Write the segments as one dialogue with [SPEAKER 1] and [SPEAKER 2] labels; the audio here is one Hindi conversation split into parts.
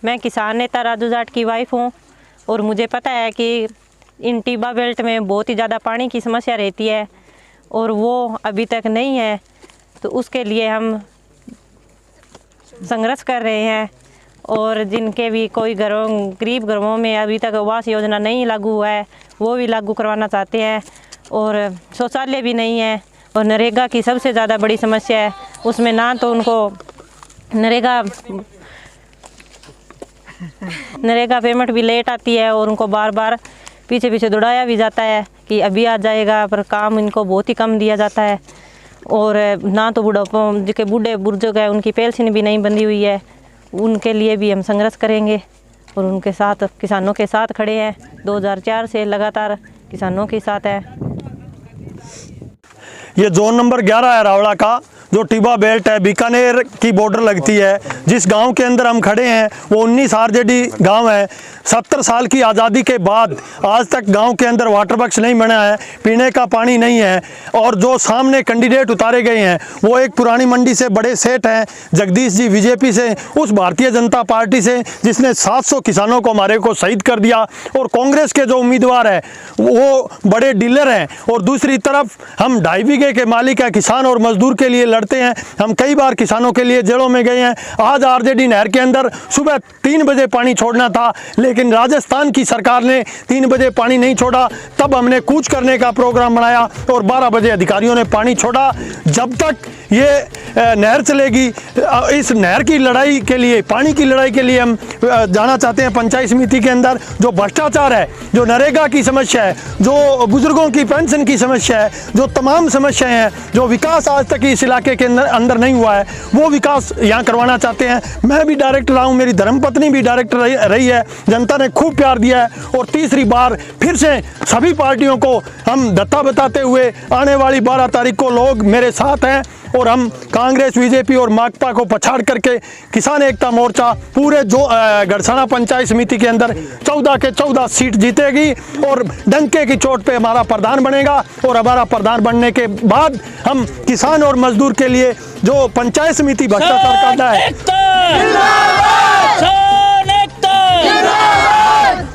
[SPEAKER 1] मैं किसान नेता राजू जाट की वाइफ हूँ और मुझे पता है कि इन टिब्बा बेल्ट में बहुत ही ज़्यादा पानी की समस्या रहती है और वो अभी तक नहीं है। तो उसके लिए हम संघर्ष कर रहे हैं और जिनके भी कोई घरों गरीब घरों में अभी तक आवास योजना नहीं लागू हुआ है वो भी लागू करवाना चाहते हैं। और शौचालय भी नहीं है और नरेगा की सबसे ज़्यादा बड़ी समस्या है, उसमें ना तो उनको नरेगा पेमेंट भी लेट आती है और उनको बार बार पीछे दौड़ाया भी जाता है कि अभी आ जाएगा, पर काम इनको बहुत ही कम दिया जाता है। और ना तो बुढ़ापों जिनके बूढ़े बुजुर्ग हैं उनकी पेंशन भी नहीं बंधी हुई है, उनके लिए भी हम संघर्ष करेंगे और उनके साथ किसानों के साथ खड़े हैं। 2004 से लगातार किसानों के साथ है।
[SPEAKER 2] ये जोन नंबर 11 है रावड़ा का, जो टिब्बा बेल्ट है, बीकानेर की बॉर्डर लगती है। जिस गांव के अंदर हम खड़े हैं वो 19 आरजेडी गांव है। 70 साल की आज़ादी के बाद आज तक गांव के अंदर वाटर बॉक्स नहीं बना है, पीने का पानी नहीं है। और जो सामने कैंडिडेट उतारे गए हैं वो एक पुरानी मंडी से बड़े सेठ हैं, जगदीश जी, बीजेपी से, उस भारतीय जनता पार्टी से जिसने 700 किसानों को हमारे को शहीद कर दिया। और कांग्रेस के जो उम्मीदवार हैं वो बड़े डीलर हैं। और दूसरी तरफ हम 2.5 बीघे के मालिक हैं, किसान और मजदूर के लिए लड़ते हैं। हम कई बार किसानों के लिए जेलों में गए हैं। आज आरजेडी नहर के अंदर सुबह 3 बजे पानी छोड़ना था, लेकिन राजस्थान की सरकार ने 3 बजे पानी नहीं छोड़ा। तब हमने कूच करने का प्रोग्राम बनाया और 12 बजे अधिकारियों ने पानी छोड़ा। जब तक ये नहर चलेगी, इस नहर की लड़ाई के लिए, पानी की लड़ाई के लिए हम जाना चाहते हैं पंचायत समिति के अंदर। जो भ्रष्टाचार है, जो नरेगा की समस्या है, जो बुजुर्गों की पेंशन की समस्या है, जो तमाम समस्याएं हैं, जो विकास आज तक इस इलाके के अंदर नहीं हुआ है, वो विकास यहाँ करवाना चाहते हैं। मैं भी डायरेक्टर रहा हूँ, मेरी धर्मपत्नी भी डायरेक्टर रही है। जनता ने खूब प्यार दिया है और तीसरी बार फिर से सभी पार्टियों को हम धत्ता बताते हुए आने वाली 12 तारीख को लोग मेरे साथ हैं और हम कांग्रेस, बीजेपी और माकपा को पछाड़ करके किसान एकता मोर्चा पूरे जो गड़साना पंचायत समिति के अंदर 14 के 14 सीट जीतेगी और डंके की चोट पे हमारा प्रधान बनेगा। और हमारा प्रधान बनने के बाद हम किसान और मजदूर के लिए जो पंचायत समिति भ्रष्टाचार करता है,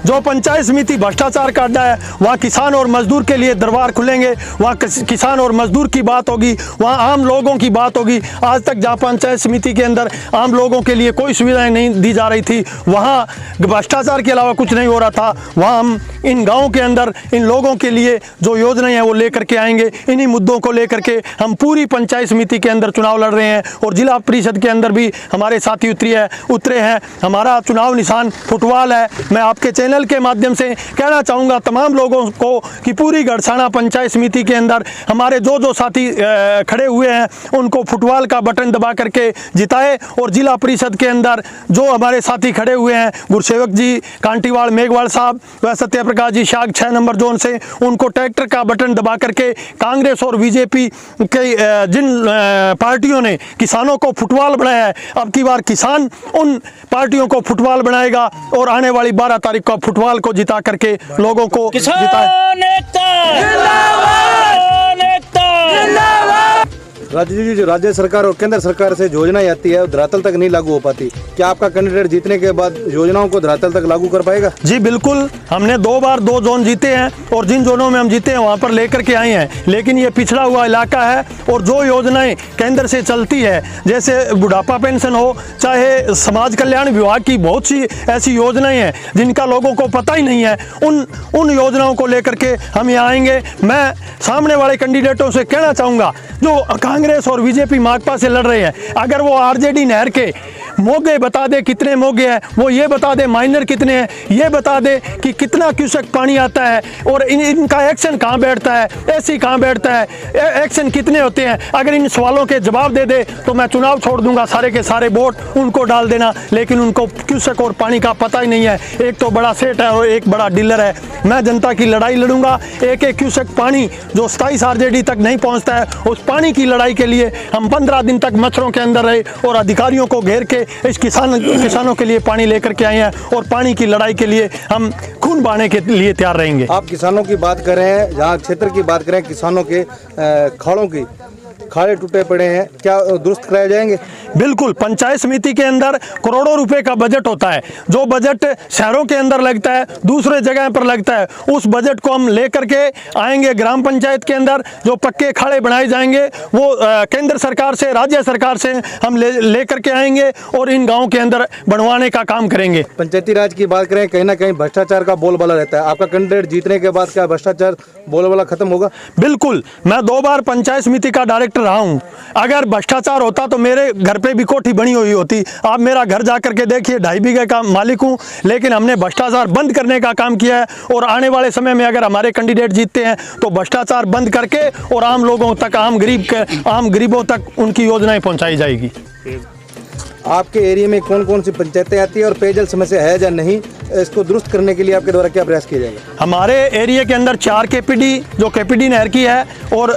[SPEAKER 2] जो पंचायत समिति भ्रष्टाचार काटना है, वहाँ किसान और मजदूर के लिए दरबार खुलेंगे। वहाँ किसान और मजदूर की बात होगी, वहाँ आम लोगों की बात होगी। आज तक जहाँ पंचायत समिति के अंदर आम लोगों के लिए कोई सुविधाएं नहीं दी जा रही थी, वहाँ भ्रष्टाचार के अलावा कुछ नहीं हो रहा था। वहाँ हम इन गाँव के अंदर इन लोगों के लिए जो योजनाएं हैं वो लेकर के आएंगे। इन्हीं मुद्दों को लेकर के हम पूरी पंचायत समिति के अंदर चुनाव लड़ रहे हैं और जिला परिषद के अंदर भी हमारे साथी उतरे हैं। हमारा चुनाव निशान फुटबॉल है। मैं आपके चैनल के माध्यम से कहना चाहूँगा तमाम लोगों को कि पूरी गड़साना पंचायत समिति के अंदर हमारे जो साथी खड़े हुए हैं उनको फुटबॉल का बटन दबा करके जिताए। और जिला परिषद के अंदर जो हमारे साथी खड़े हुए हैं, गुरसेवक जी, कांटीवाल मेघवाल साहब व सत्य प्रकाश जी शाग 6 नंबर जोन से, उनको ट्रैक्टर का बटन दबा करके कांग्रेस और बीजेपी के जिन पार्टियों ने किसानों को फुटबॉल बनाया है, अब की बार किसान उन पार्टियों को फुटबॉल बनाएगा और आने वाली 12 तारीख को फुटबॉल को जिता करके लोगों को जिताए।
[SPEAKER 3] राजू जी, जो राज्य सरकार और केंद्र सरकार से योजनाएं आती है धरातल तक नहीं लागू हो पाती, क्या आपका कैंडिडेट जीतने के बाद योजनाओं को धरातल तक लागू कर पाएगा?
[SPEAKER 2] जी बिल्कुल, हमने 2 बार 2 जोन जीते हैं और जिन जोनों में हम जीते हैं वहाँ पर लेकर के आए हैं। लेकिन ये पिछड़ा हुआ इलाका है और जो योजनाएं केंद्र से चलती है, जैसे बुढ़ापा पेंशन हो, चाहे समाज कल्याण विभाग की बहुत सी ऐसी योजनाएं हैं जिनका लोगों को पता ही नहीं है, उन योजनाओं को लेकर के हम यहाँ आएंगे। मैं सामने वाले कैंडिडेटों से कहना चाहूँगा जो कांग्रेस और बीजेपी माकपा से लड़ रहे हैं, अगर वो आरजेडी नहर के मोगे बता दे कितने मोगे हैं, वो ये बता दे माइनर कितने हैं, ये बता दे कि कितना क्यूसेक पानी आता है और इनका एक्शन कहाँ बैठता है, एसी कहाँ बैठता है, एक्शन कितने होते हैं। अगर इन सवालों के जवाब दे दे तो मैं चुनाव छोड़ दूंगा, सारे के सारे वोट उनको डाल देना। लेकिन उनको क्यूसेक और पानी का पता ही नहीं है। एक तो बड़ा सेठ है और एक बड़ा डीलर है। मैं जनता की लड़ाई लड़ूंगा। एक क्यूसेक पानी जो 27 आरजेडी तक नहीं पहुँचता है, उस पानी की लड़ाई के लिए हम 15 दिन तक मच्छरों के अंदर रहे और अधिकारियों को घेर के इस किसानों के लिए पानी लेकर के आए हैं और पानी की लड़ाई के लिए हम खून बहाने के लिए तैयार रहेंगे।
[SPEAKER 3] आप किसानों की बात कर रहे हैं, जहाँ क्षेत्र की बात करें किसानों के खाड़ों की, खाड़े टूटे पड़े हैं, क्या दुरुस्त कराए जाएंगे?
[SPEAKER 2] बिल्कुल, पंचायत समिति के अंदर करोड़ों रुपए का बजट होता है। जो बजट शहरों के अंदर लगता है, दूसरे जगह पर लगता है, उस बजट को हम लेकर के आएंगे ग्राम पंचायत के अंदर। जो पक्के खाड़े बनाए जाएंगे वो केंद्र सरकार से, राज्य सरकार से हम लेकर के आएंगे और इन गाँव के अंदर बनवाने का काम करेंगे।
[SPEAKER 3] पंचायती राज की बात करें, कहीं ना कहीं भ्रष्टाचार का बोलबाला रहता है। आपका कैंडिडेट जीतने के बाद क्या भ्रष्टाचार बोलबाला खत्म होगा?
[SPEAKER 2] बिल्कुल, मैं 2 बार पंचायत समिति का डायरेक्टर रहा हूं। अगर भ्रष्टाचार होता तो मेरे घर पे भी कोठी बनी हुई होती। आप मेरा घर जाकर के देखिए, 2.5 बीघे का मालिक हूं, लेकिन हमने भ्रष्टाचार बंद करने का काम किया है। और आने वाले समय में अगर हमारे कैंडिडेट जीतते हैं तो भ्रष्टाचार बंद करके और आम लोगों तक, आम गरीबों तक उनकी योजनाएं पहुंचाई जाएगी।
[SPEAKER 3] आपके एरिया में कौन कौन सी पंचायतें आती है और पेयजल समस्या है या नहीं, इसको दुरुस्त करने के लिए आपके द्वारा क्या प्रयास किया जाएगा?
[SPEAKER 2] हमारे एरिया के अंदर 4 केपीडी जो केपीडी नहर की है और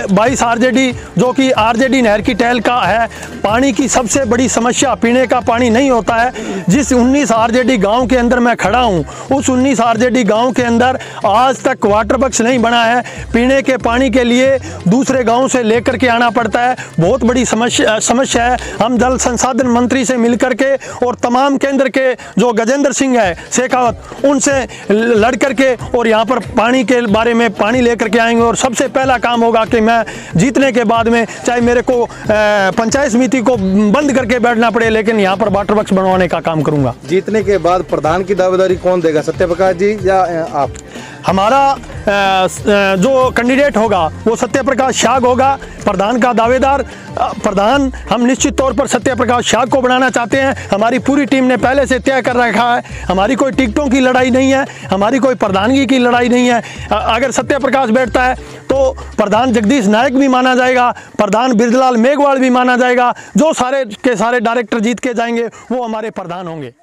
[SPEAKER 2] 22 आरजेडी जो कि आरजेडी नहर की टहल का है। पानी की सबसे बड़ी समस्या पीने का पानी नहीं होता है। जिस 19 आरजेडी गांव के अंदर मैं खड़ा हूं, उस 19 आरजेडी गांव के अंदर आज तक वाटर बक्स नहीं बना है। पीने के पानी के लिए दूसरे गाँव से लेकर के आना पड़ता है। बहुत बड़ी समस्या है। हम जल संसाधन मंत्री से मिलकर के और तमाम केंद्र के जो गजेंद्र सिंह है शेखावत, उनसे लड़ करके और यहाँ पर पानी के बारे में पानी लेकर के आएंगे। और सबसे पहला काम होगा कि मैं जीतने के बाद में चाहे मेरे को पंचायत समिति को बंद करके बैठना पड़े, लेकिन यहाँ पर वाटर बक्स बनवाने का काम करूंगा।
[SPEAKER 3] जीतने के बाद प्रधान की दावेदारी कौन देगा, सत्यप्रकाश जी या आप?
[SPEAKER 2] हमारा जो कैंडिडेट होगा वो सत्यप्रकाश शाग होगा प्रधान का दावेदार। प्रधान हम निश्चित तौर पर सत्यप्रकाश शाग को बनाना चाहते हैं। हमारी पूरी टीम ने पहले से तय कर रखा है। हमारी कोई टिकटों की लड़ाई नहीं है, हमारी कोई प्रधानगी की लड़ाई नहीं है। अगर सत्यप्रकाश बैठता है तो प्रधान जगदीश नायक भी माना जाएगा, प्रधान बिरजलाल मेघवाल भी माना जाएगा। जो सारे के सारे डायरेक्टर जीत के जाएंगे वो हमारे प्रधान होंगे।